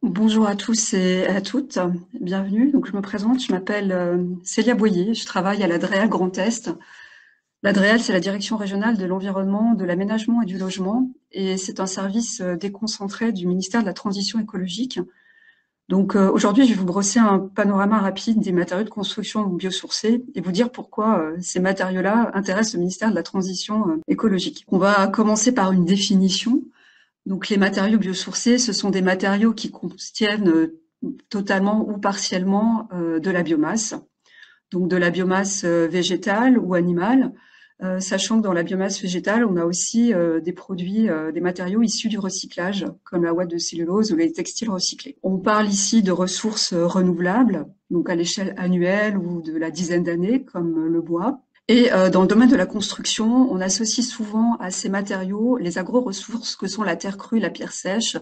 Bonjour à tous et à toutes, bienvenue. Donc, je me présente, je m'appelle Célia Boyer, je travaille à l'ADREAL Grand Est. L'ADREAL, c'est la Direction régionale de l'environnement, de l'aménagement et du logement, et c'est un service déconcentré du ministère de la Transition écologique. Donc, aujourd'hui, je vais vous brosser un panorama rapide des matériaux de construction biosourcés et vous dire pourquoi ces matériaux-là intéressent le ministère de la Transition écologique. On va commencer par une définition. Donc les matériaux biosourcés, ce sont des matériaux qui contiennent totalement ou partiellement de la biomasse, donc de la biomasse végétale ou animale, sachant que dans la biomasse végétale, on a aussi des produits, des matériaux issus du recyclage, comme la ouate de cellulose ou les textiles recyclés. On parle ici de ressources renouvelables, donc à l'échelle annuelle ou de la dizaine d'années, comme le bois. Et dans le domaine de la construction, on associe souvent à ces matériaux les agro-ressources que sont la terre crue, la pierre sèche,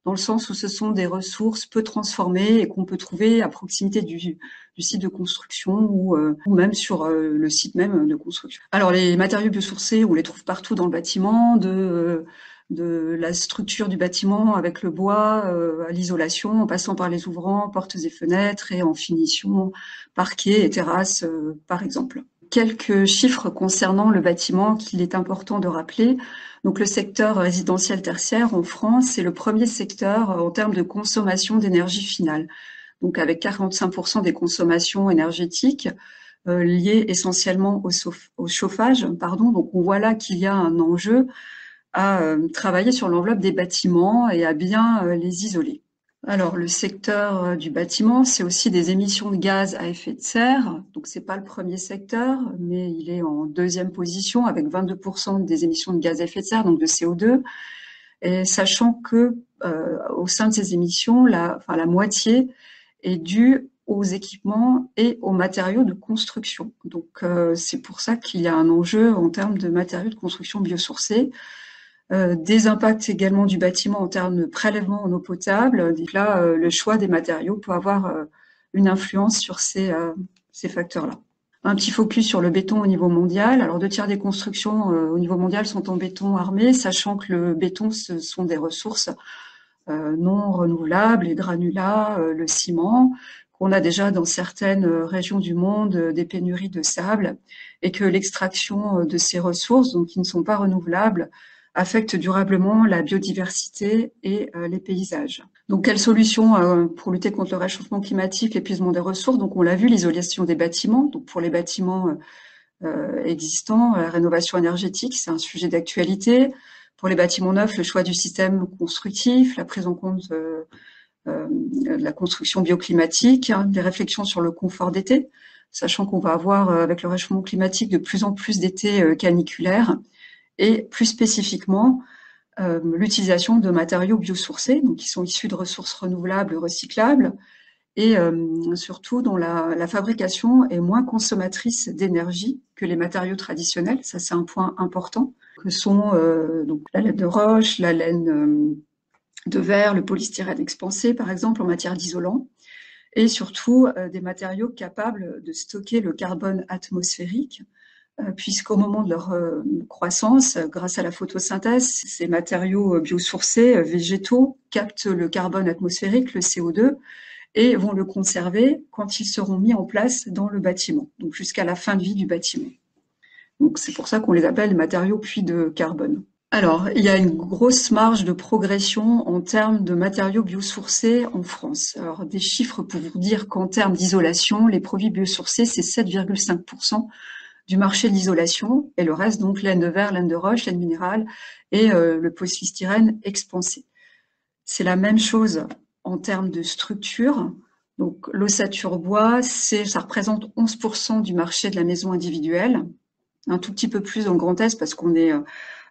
dans le sens où ce sont des ressources peu transformées et qu'on peut trouver à proximité du site de construction ou même sur le site même de construction. Alors les matériaux biosourcés, on les trouve partout dans le bâtiment, de la structure du bâtiment avec le bois à l'isolation, en passant par les ouvrants, portes et fenêtres et en finition, parquet et terrasses par exemple. Quelques chiffres concernant le bâtiment qu'il est important de rappeler. Donc le secteur résidentiel tertiaire en France, c'est le premier secteur en termes de consommation d'énergie finale. Donc avec 45% des consommations énergétiques liées essentiellement au chauffage. Donc on voit là qu'il y a un enjeu à travailler sur l'enveloppe des bâtiments et à bien les isoler. Alors, le secteur du bâtiment, c'est aussi des émissions de gaz à effet de serre. Donc, c'est pas le premier secteur, mais il est en deuxième position avec 22% des émissions de gaz à effet de serre, donc de CO2. Et sachant que au sein de ces émissions, la moitié est due aux équipements et aux matériaux de construction. Donc, c'est pour ça qu'il y a un enjeu en termes de matériaux de construction biosourcés. Des impacts également du bâtiment en termes de prélèvement en eau potable. Donc là, le choix des matériaux peut avoir une influence sur ces facteurs-là. Un petit focus sur le béton au niveau mondial. Alors, 2 tiers des constructions au niveau mondial sont en béton armé, sachant que le béton, ce sont des ressources non renouvelables, les granulats, le ciment, qu'on a déjà dans certaines régions du monde des pénuries de sable, et que l'extraction de ces ressources, donc qui ne sont pas renouvelables, affecte durablement la biodiversité et les paysages. Donc, quelles solutions pour lutter contre le réchauffement climatique, l'épuisement des ressources? Donc, on l'a vu, l'isolation des bâtiments. Donc, pour les bâtiments existants, la rénovation énergétique, c'est un sujet d'actualité. Pour les bâtiments neufs, le choix du système constructif, la prise en compte de la construction bioclimatique, des réflexions sur le confort d'été, sachant qu'on va avoir, avec le réchauffement climatique, de plus en plus d'étés caniculaires, et plus spécifiquement l'utilisation de matériaux biosourcés, donc qui sont issus de ressources renouvelables, recyclables, et surtout dont la fabrication est moins consommatrice d'énergie que les matériaux traditionnels. Ça, c'est un point important, que sont donc la laine de roche, la laine de verre, le polystyrène expansé, par exemple, en matière d'isolant, et surtout des matériaux capables de stocker le carbone atmosphérique, puisqu'au moment de leur croissance, grâce à la photosynthèse, ces matériaux biosourcés, végétaux, captent le carbone atmosphérique, le CO2, et vont le conserver quand ils seront mis en place dans le bâtiment, donc jusqu'à la fin de vie du bâtiment. Donc c'est pour ça qu'on les appelle matériaux puits de carbone. Alors, il y a une grosse marge de progression en termes de matériaux biosourcés en France. Alors, des chiffres pour vous dire qu'en termes d'isolation, les produits biosourcés, c'est 7,5% du marché de l'isolation, et le reste, donc, laine de verre, laine de roche, laine minérale et le polystyrène expansé. C'est la même chose en termes de structure. Donc, l'ossature bois, ça représente 11% du marché de la maison individuelle, un tout petit peu plus dans le Grand Est parce qu'on est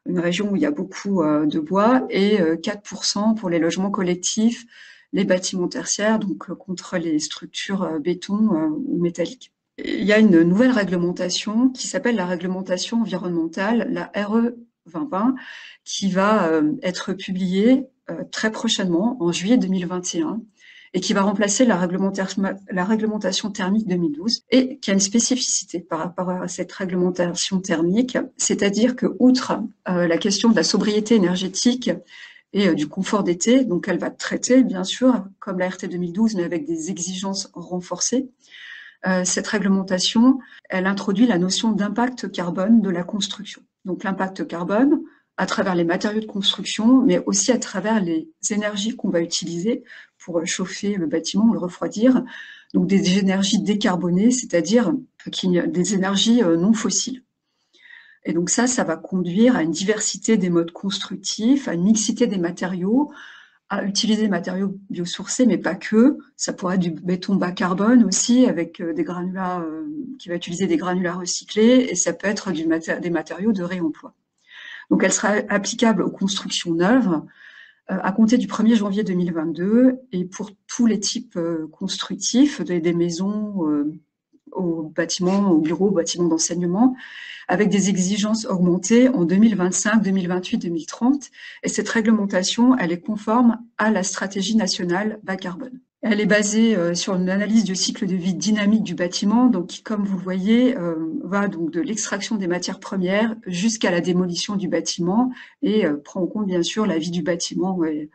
une région où il y a beaucoup de bois, et 4% pour les logements collectifs, les bâtiments tertiaires, donc contre les structures béton ou métalliques. Il y a une nouvelle réglementation qui s'appelle la réglementation environnementale, la RE 2020, qui va être publiée très prochainement, en juillet 2021, et qui va remplacer la réglementation thermique 2012, et qui a une spécificité par rapport à cette réglementation thermique, c'est-à-dire que, outre la question de la sobriété énergétique et du confort d'été. Donc elle va traiter, bien sûr, comme la RT 2012, mais avec des exigences renforcées. Cette réglementation, elle introduit la notion d'impact carbone de la construction. Donc l'impact carbone, à travers les matériaux de construction, mais aussi à travers les énergies qu'on va utiliser pour chauffer le bâtiment ou le refroidir. Donc des énergies décarbonées, c'est-à-dire des énergies non fossiles. Et donc ça va conduire à une diversité des modes constructifs, à une mixité des matériaux, à utiliser des matériaux biosourcés, mais pas que. Ça pourrait être du béton bas carbone aussi, avec des granulats, qui va utiliser des granulats recyclés, et ça peut être des matériaux de réemploi. Donc elle sera applicable aux constructions neuves à compter du 1er janvier 2022, et pour tous les types constructifs, des maisons aux bâtiments, aux bureaux, aux bâtiments d'enseignement, avec des exigences augmentées en 2025, 2028, 2030. Et cette réglementation, elle est conforme à la stratégie nationale bas carbone. Elle est basée sur une analyse du cycle de vie dynamique du bâtiment, donc qui, comme vous le voyez, va donc de l'extraction des matières premières jusqu'à la démolition du bâtiment et prend en compte bien sûr la vie du bâtiment et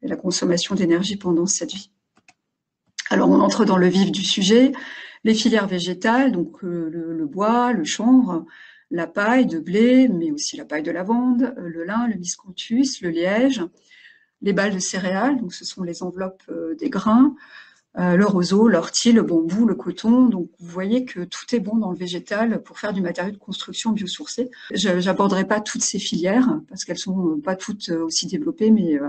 la consommation d'énergie pendant cette vie. Alors on entre dans le vif du sujet. Les filières végétales, donc le bois, le chanvre, la paille de blé, mais aussi la paille de lavande, le lin, le miscanthus, le liège, les balles de céréales, donc ce sont les enveloppes des grains, le roseau, l'ortie, le bambou, le coton. Donc vous voyez que tout est bon dans le végétal pour faire du matériau de construction biosourcé. J'aborderai pas toutes ces filières parce qu'elles sont pas toutes aussi développées, mais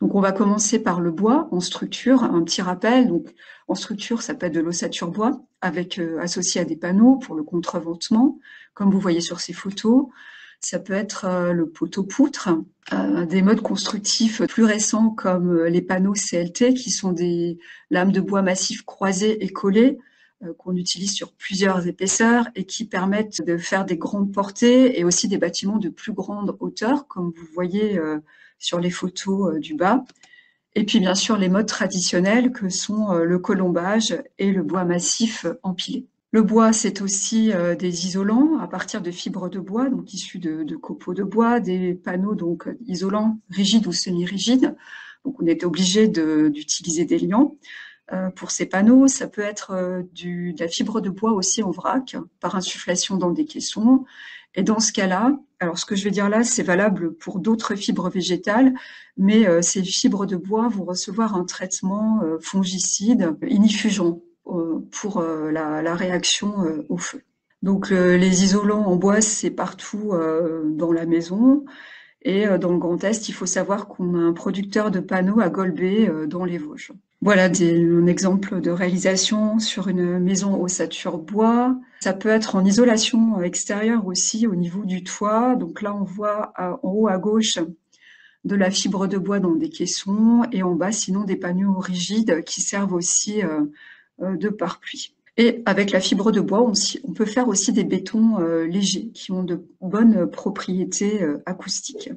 donc on va commencer par le bois en structure. Un petit rappel, donc en structure, ça peut être de l'ossature bois avec associé à des panneaux pour le contreventement, comme vous voyez sur ces photos. Ça peut être le poteau-poutre, des modes constructifs plus récents comme les panneaux CLT, qui sont des lames de bois massif croisées et collées qu'on utilise sur plusieurs épaisseurs et qui permettent de faire des grandes portées et aussi des bâtiments de plus grande hauteur, comme vous voyez sur les photos du bas. Et puis bien sûr les modes traditionnels que sont le colombage et le bois massif empilé. Le bois, c'est aussi des isolants à partir de fibres de bois, donc issus de copeaux de bois, des panneaux donc isolants rigides ou semi-rigides. Donc on était obligé d'utiliser des liants pour ces panneaux. Ça peut être de la fibre de bois aussi en vrac par insufflation dans des caissons. Et dans ce cas-là, alors ce que je vais dire là, c'est valable pour d'autres fibres végétales, mais ces fibres de bois vont recevoir un traitement fongicide ignifugeant pour la réaction au feu. Donc les isolants en bois, c'est partout dans la maison. Et dans le Grand Est, il faut savoir qu'on a un producteur de panneaux à Golbet dans les Vosges. Voilà un exemple de réalisation sur une maison ossature bois. Ça peut être en isolation extérieure aussi au niveau du toit. Donc là, on voit en haut à gauche de la fibre de bois dans des caissons et en bas, sinon, des panneaux rigides qui servent aussi de pare-pluie. Et avec la fibre de bois, on peut faire aussi des bétons légers qui ont de bonnes propriétés acoustiques.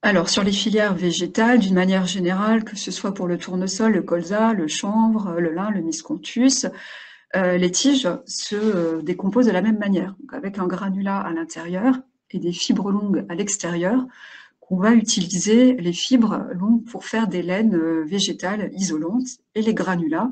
Alors, sur les filières végétales, d'une manière générale, que ce soit pour le tournesol, le colza, le chanvre, le lin, le miscanthus, les tiges se décomposent de la même manière, donc avec un granulat à l'intérieur et des fibres longues à l'extérieur, qu'on va utiliser les fibres longues pour faire des laines végétales isolantes, et les granulats,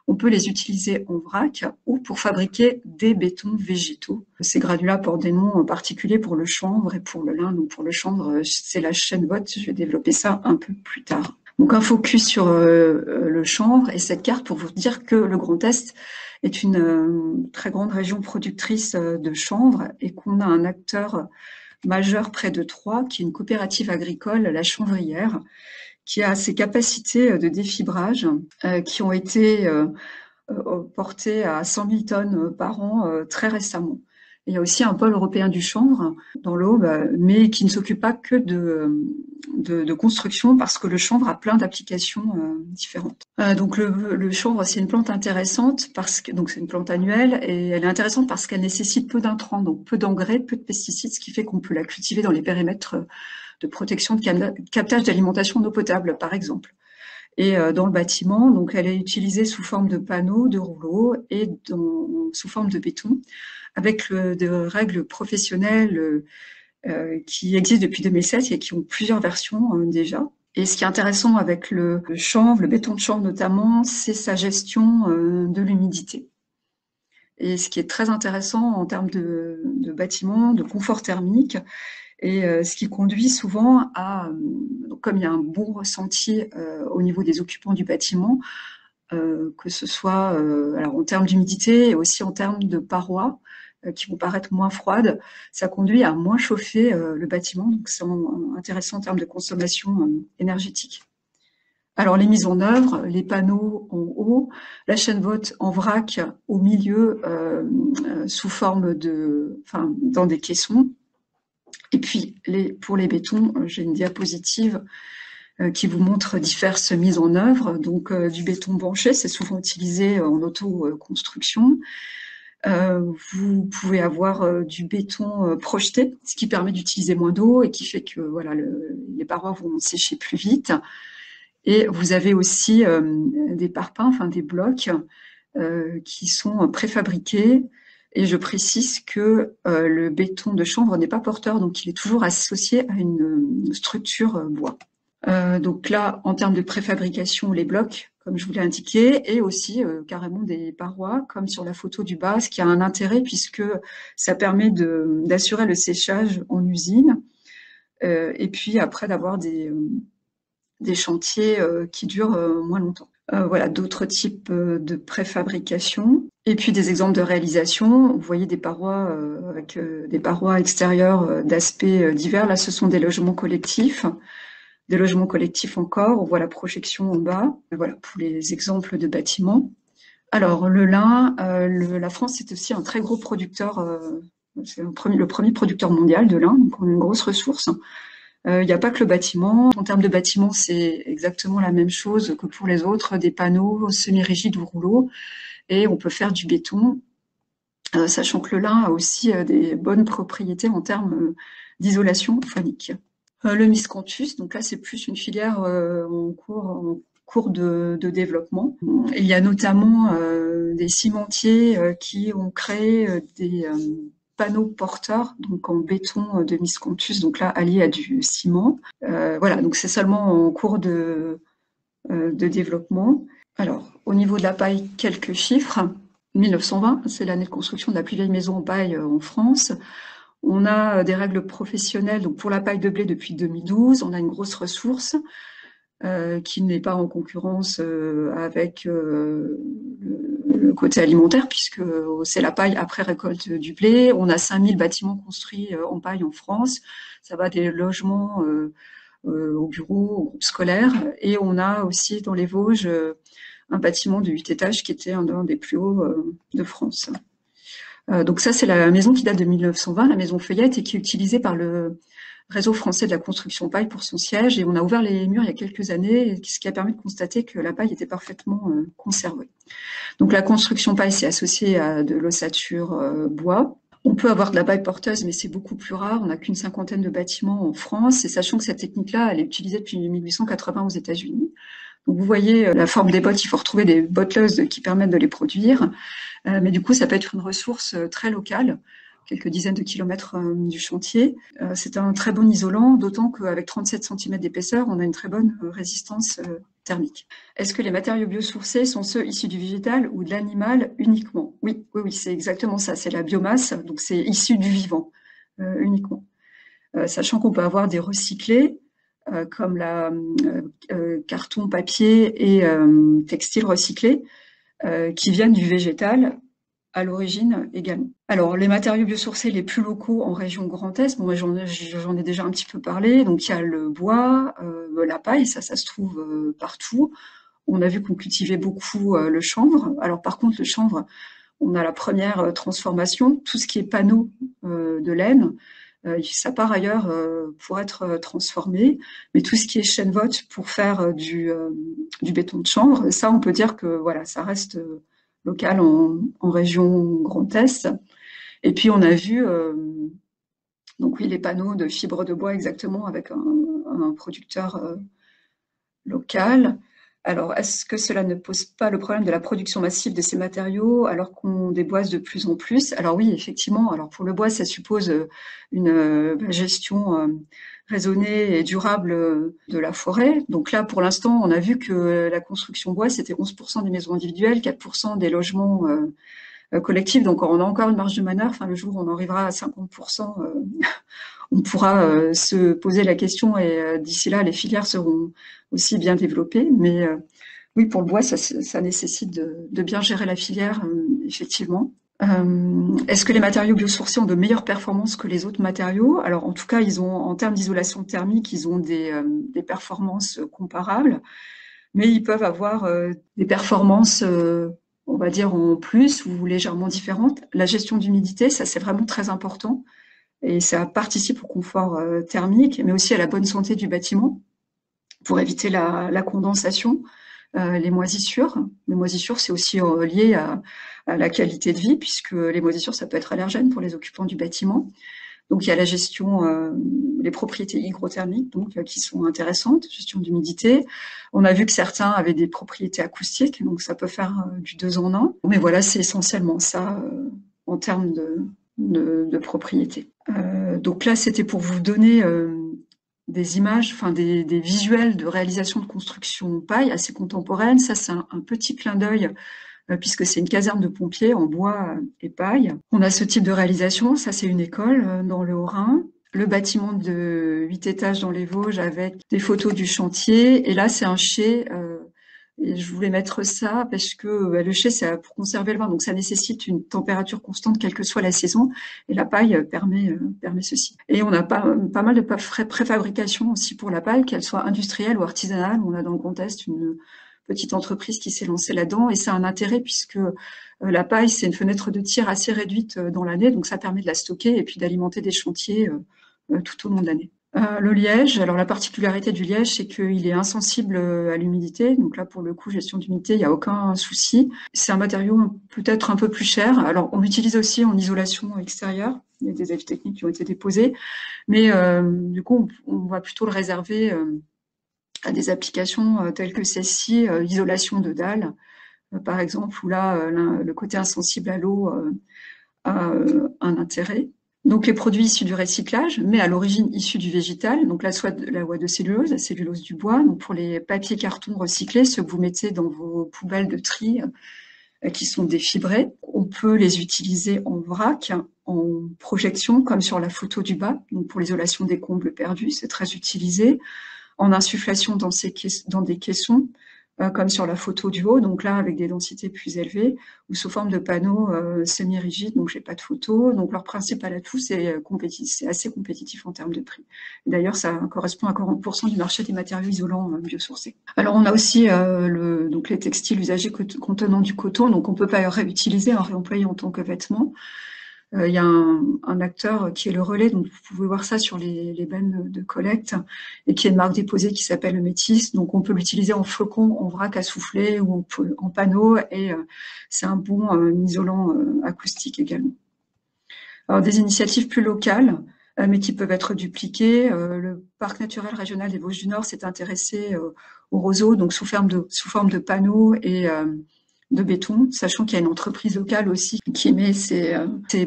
on peut les utiliser en vrac ou pour fabriquer des bétons végétaux. Ces granulats portent des noms particuliers pour le chanvre et pour le lin. Donc pour le chanvre, c'est la chêne-botte. Je vais développer ça un peu plus tard. Donc un focus sur le chanvre et cette carte pour vous dire que le Grand Est est une très grande région productrice de chanvre et qu'on a un acteur majeur près de Troyes, qui est une coopérative agricole, la Chanvrière, qui a ses capacités de défibrage qui ont été portées à 100 000 tonnes par an très récemment. Il y a aussi un pôle européen du chanvre dans l'Aube, mais qui ne s'occupe pas que de construction, parce que le chanvre a plein d'applications différentes. Donc le chanvre, c'est une plante intéressante parce que donc c'est une plante annuelle et elle est intéressante parce qu'elle nécessite peu d'intrants, donc peu d'engrais, peu de pesticides, ce qui fait qu'on peut la cultiver dans les périmètres de protection de captage d'alimentation en eau potable, par exemple. Et dans le bâtiment, donc elle est utilisée sous forme de panneaux, de rouleaux et sous forme de béton, avec des règles professionnelles qui existent depuis 2007 et qui ont plusieurs versions déjà. Et ce qui est intéressant avec le chanvre, le béton de chanvre notamment, c'est sa gestion de l'humidité. Et ce qui est très intéressant en termes de bâtiments, de confort thermique, et ce qui conduit souvent à, comme il y a un bon ressenti au niveau des occupants du bâtiment, que ce soit alors en termes d'humidité et aussi en termes de parois qui vont paraître moins froides, ça conduit à moins chauffer le bâtiment, donc c'est intéressant en termes de consommation énergétique. Alors les mises en œuvre, les panneaux en haut, la chaîne vote en vrac au milieu sous forme dans des caissons. Et puis pour les bétons, j'ai une diapositive qui vous montre diverses mises en œuvre. Donc du béton banché, c'est souvent utilisé en auto-construction. Vous pouvez avoir du béton projeté, ce qui permet d'utiliser moins d'eau et qui fait que voilà, les parois vont sécher plus vite. Et vous avez aussi des parpaings, enfin des blocs qui sont préfabriqués. Et je précise que le béton de chanvre n'est pas porteur, donc il est toujours associé à une structure bois. Donc là, en termes de préfabrication, les blocs, comme je vous l'ai indiqué, et aussi carrément des parois, comme sur la photo du bas, ce qui a un intérêt puisque ça permet d'assurer le séchage en usine, et puis après d'avoir des chantiers qui durent moins longtemps. Voilà, d'autres types de préfabrication. Et puis des exemples de réalisation. Vous voyez des parois avec des parois extérieures d'aspects divers. Là, ce sont des logements collectifs. Des logements collectifs encore. On voit la projection en bas. Voilà, pour les exemples de bâtiments. Alors, le lin, la France est aussi un très gros producteur. C'est le premier producteur mondial de lin. Donc, on a une grosse ressource. Il n'y a pas que le bâtiment. En termes de bâtiment, c'est exactement la même chose que pour les autres, des panneaux semi-rigides ou rouleaux. Et on peut faire du béton, sachant que le lin a aussi des bonnes propriétés en termes d'isolation phonique. Le miscanthus, donc là c'est plus une filière en cours de développement. Il y a notamment des cimentiers qui ont créé des panneaux porteurs, donc en béton de miscanthus, donc là allié à du ciment. Voilà, donc c'est seulement en cours de développement. Alors, au niveau de la paille, quelques chiffres. 1920, c'est l'année de construction de la plus vieille maison en paille en France. On a des règles professionnelles, donc pour la paille de blé depuis 2012, on a une grosse ressource qui n'est pas en concurrence avec le côté alimentaire, puisque c'est la paille après récolte du blé. On a 5000 bâtiments construits en paille en France. Ça va des logements aux bureaux, aux groupes scolaires. Et on a aussi dans les Vosges un bâtiment de 8 étages qui était un des plus hauts de France. Donc ça, c'est la maison qui date de 1920, la maison Feuillette, et qui est utilisée par le réseau français de la construction paille pour son siège. Et on a ouvert les murs il y a quelques années, ce qui a permis de constater que la paille était parfaitement conservée. Donc la construction paille, c'est associé à de l'ossature bois. On peut avoir de la paille porteuse, mais c'est beaucoup plus rare. On n'a qu'une cinquantaine de bâtiments en France. Et sachant que cette technique-là, elle est utilisée depuis 1880 aux États-Unis. Donc vous voyez la forme des bottes, il faut retrouver des bottleuses qui permettent de les produire. Mais du coup, ça peut être une ressource très locale, quelques dizaines de kilomètres du chantier. C'est un très bon isolant, d'autant qu'avec 37 cm d'épaisseur, on a une très bonne résistance thermique. Est-ce que les matériaux biosourcés sont ceux issus du végétal ou de l'animal uniquement? Oui, c'est exactement ça. C'est la biomasse, donc c'est issu du vivant uniquement. Sachant qu'on peut avoir des recyclés, comme la carton, papier et textile recyclé, qui viennent du végétal à l'origine également. Alors, les matériaux biosourcés les plus locaux en région Grand Est, bon, j'en ai déjà un petit peu parlé, donc il y a le bois, la paille, ça se trouve partout. On a vu qu'on cultivait beaucoup le chanvre. Alors par contre, le chanvre, on a la première transformation, tout ce qui est panneau de laine, ça part ailleurs pour être transformé, mais tout ce qui est chêne-vote pour faire du béton de chanvre, ça on peut dire que voilà, ça reste local en région Grand Est. Et puis on a vu donc oui les panneaux de fibres de bois exactement avec un producteur local. Alors, est-ce que cela ne pose pas le problème de la production massive de ces matériaux alors qu'on déboise de plus en plus? Alors oui, effectivement. Alors pour le bois, ça suppose une gestion raisonnée et durable de la forêt. Donc là, pour l'instant, on a vu que la construction bois, c'était 11% des maisons individuelles, 4% des logements collectifs. Donc on a encore une marge de manœuvre. Enfin, le jour où on arrivera à 50%, on pourra se poser la question et d'ici là, les filières seront aussi bien développées. Mais oui, pour le bois, ça nécessite de bien gérer la filière, effectivement. Est-ce que les matériaux biosourcés ont de meilleures performances que les autres matériaux? Alors, en tout cas, ils ont, en termes d'isolation thermique, ils ont des performances comparables, mais ils peuvent avoir des performances, on va dire, en plus ou légèrement différentes. La gestion d'humidité, ça, c'est vraiment très important. Et ça participe au confort thermique, mais aussi à la bonne santé du bâtiment pour éviter la condensation, les moisissures. Les moisissures, c'est aussi lié à la qualité de vie, puisque les moisissures, ça peut être allergène pour les occupants du bâtiment. Donc il y a la gestion, les propriétés hygrothermiques, donc qui sont intéressantes, gestion d'humidité. On a vu que certains avaient des propriétés acoustiques, donc ça peut faire du 2 en 1. Mais voilà, c'est essentiellement ça en termes de propriété. Donc là, c'était pour vous donner des images, enfin des visuels de réalisation de construction paille assez contemporaine. Ça, c'est un petit clin d'œil puisque c'est une caserne de pompiers en bois et paille. On a ce type de réalisation. Ça, c'est une école dans le Haut-Rhin. Le bâtiment de 8 étages dans les Vosges avec des photos du chantier. Et là, c'est un chai. Et je voulais mettre ça parce que le chai, c'est pour conserver le vin, donc ça nécessite une température constante, quelle que soit la saison. Et la paille permet ceci. Et on a pas mal de préfabrication aussi pour la paille, qu'elle soit industrielle ou artisanale. On a dans le Grand Est une petite entreprise qui s'est lancée là-dedans, et ça a un intérêt puisque la paille, c'est une fenêtre de tir assez réduite dans l'année, donc ça permet de la stocker et puis d'alimenter des chantiers tout au long de l'année. Le liège, alors la particularité du liège, c'est qu'il est insensible à l'humidité. Donc là, pour le coup, gestion d'humidité, il n'y a aucun souci. C'est un matériau peut-être un peu plus cher. Alors, on l'utilise aussi en isolation extérieure. Il y a des avis techniques qui ont été déposés. Mais du coup, on va plutôt le réserver à des applications telles que celle-ci, isolation de dalles, par exemple, où là, le côté insensible à l'eau a un intérêt. Donc les produits issus du recyclage, mais à l'origine issus du végétal, donc là soit la ouate de cellulose, la cellulose du bois. Donc pour les papiers cartons recyclés, ceux que vous mettez dans vos poubelles de tri qui sont défibrés, on peut les utiliser en vrac, en projection, comme sur la photo du bas, donc pour l'isolation des combles perdus, c'est très utilisé, en insufflation dans des caissons, comme sur la photo du haut, donc là avec des densités plus élevées, ou sous forme de panneaux semi-rigides, donc j'ai pas de photo. Donc leur principal atout, c'est assez compétitif en termes de prix. D'ailleurs, ça correspond à 40% du marché des matériaux isolants biosourcés. Alors on a aussi donc les textiles usagés contenant du coton, donc on peut pas réutiliser, réemployer en tant que vêtement. Il y a un acteur qui est le relais, donc vous pouvez voir ça sur les bennes de collecte, et qui est une marque déposée qui s'appelle le Métis. Donc on peut l'utiliser en flocon, en vrac à souffler ou en panneau, et c'est un bon isolant acoustique également. Alors des initiatives plus locales, mais qui peuvent être dupliquées. Le parc naturel régional des Vosges du Nord s'est intéressé au roseau, donc sous forme de panneaux et de béton, sachant qu'il y a une entreprise locale aussi qui émet ces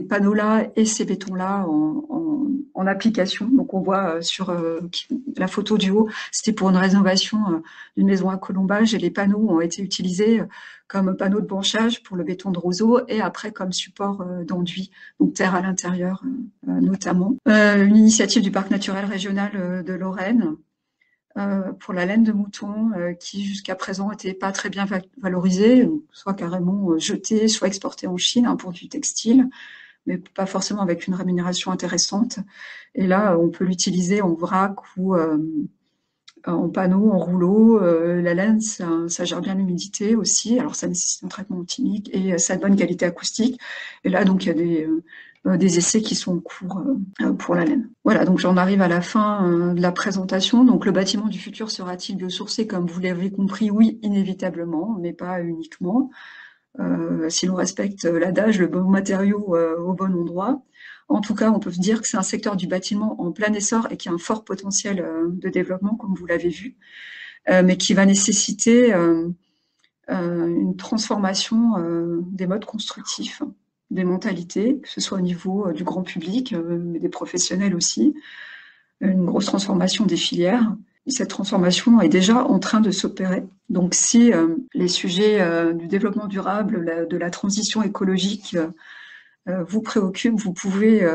panneaux-là et ces bétons-là en application. Donc on voit sur la photo du haut, c'était pour une rénovation d'une maison à Colombage, et les panneaux ont été utilisés comme panneaux de branchage pour le béton de roseau et après comme support d'enduit, donc terre à l'intérieur notamment. Une initiative du parc naturel régional de Lorraine, pour la laine de mouton qui jusqu'à présent n'était pas très bien valorisée, soit carrément jetée, soit exportée en Chine pour du textile, mais pas forcément avec une rémunération intéressante. Et là, on peut l'utiliser en vrac ou en panneau, en rouleau. La laine, ça gère bien l'humidité aussi. Alors, ça nécessite un traitement chimique et ça a de bonne qualité acoustique. Et là, donc, il y a des essais qui sont en cours pour la laine. Voilà, donc j'en arrive à la fin de la présentation. Donc, le bâtiment du futur sera-t-il biosourcé? Comme vous l'avez compris, oui, inévitablement, mais pas uniquement. Si l'on respecte l'adage, le bon matériau au bon endroit. En tout cas, on peut se dire que c'est un secteur du bâtiment en plein essor et qui a un fort potentiel de développement, comme vous l'avez vu. mais qui va nécessiter une transformation des modes constructifs, des mentalités, que ce soit au niveau du grand public, mais des professionnels aussi, une grosse transformation des filières. Et cette transformation est déjà en train de s'opérer. Donc si les sujets du développement durable, de la transition écologique vous préoccupent, vous pouvez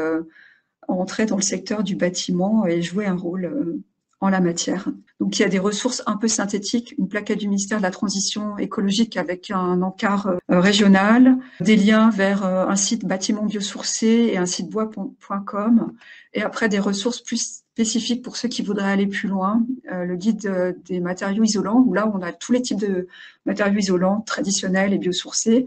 entrer dans le secteur du bâtiment et jouer un rôle en la matière. Donc il y a des ressources un peu synthétiques, une plaquette du ministère de la Transition écologique avec un encart régional, des liens vers un site bâtiment biosourcé et un site bois.com, et après des ressources plus spécifiques pour ceux qui voudraient aller plus loin, le guide des matériaux isolants, où là on a tous les types de matériaux isolants traditionnels et biosourcés,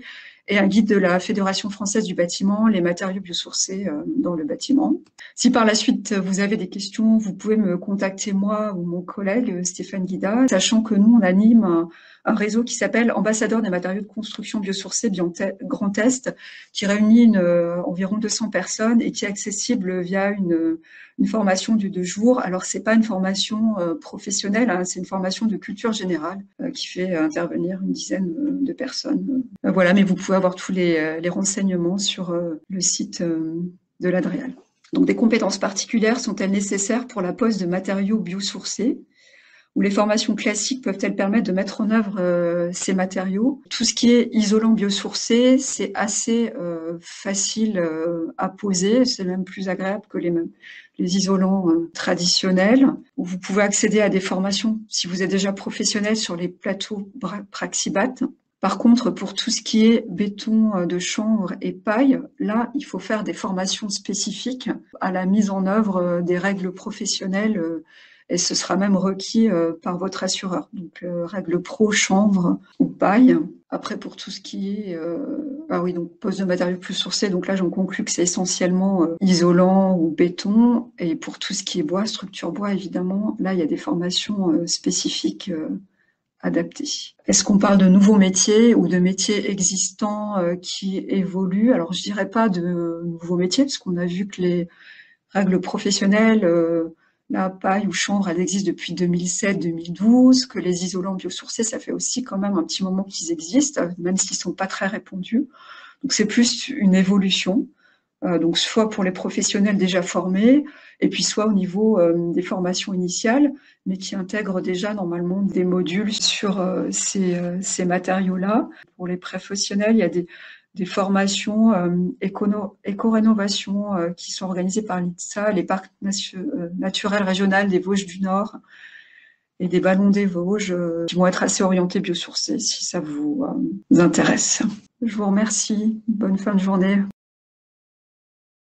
et un guide de la Fédération française du bâtiment, les matériaux biosourcés dans le bâtiment. Si par la suite vous avez des questions, vous pouvez me contacter moi ou mon collègue Stéphane Guida, sachant que nous on anime un réseau qui s'appelle Ambassadeurs des matériaux de construction biosourcés Grand Est, qui réunit environ 200 personnes et qui est accessible via une formation de 2 jours. Alors c'est pas une formation professionnelle, hein, c'est une formation de culture générale qui fait intervenir une dizaine de personnes. Voilà, mais vous pouvez avoir tous les renseignements sur le site de l'Adréal. Donc des compétences particulières sont-elles nécessaires pour la pose de matériaux biosourcés, ou les formations classiques peuvent-elles permettre de mettre en œuvre ces matériaux? Tout ce qui est isolant biosourcé, c'est assez facile à poser, c'est même plus agréable que les isolants traditionnels. Vous pouvez accéder à des formations si vous êtes déjà professionnel sur les plateaux Praxibat. Par contre, pour tout ce qui est béton de chanvre et paille, là, il faut faire des formations spécifiques à la mise en œuvre des règles professionnelles et ce sera même requis par votre assureur. Donc, règles pro, chanvre ou paille. Après, pour tout ce qui est... donc pose de matériaux plus sourcés, donc là, j'en conclus que c'est essentiellement isolant ou béton. Et pour tout ce qui est bois, structure bois, évidemment, là, il y a des formations spécifiques adaptés. Est-ce qu'on parle de nouveaux métiers ou de métiers existants qui évoluent? Alors, je dirais pas de nouveaux métiers, parce qu'on a vu que les règles professionnelles, la paille ou chanvre, elles existent depuis 2007-2012, que les isolants biosourcés, ça fait aussi quand même un petit moment qu'ils existent, même s'ils sont pas très répandus. Donc, c'est plus une évolution. Donc soit pour les professionnels déjà formés, et puis soit au niveau des formations initiales, mais qui intègrent déjà normalement des modules sur ces matériaux-là. Pour les professionnels, il y a des formations éco-rénovation qui sont organisées par l'ITSA, les parcs naturels régionaux des Vosges du Nord et des Ballons des Vosges qui vont être assez orientés biosourcés si ça vous intéresse. Je vous remercie. Bonne fin de journée.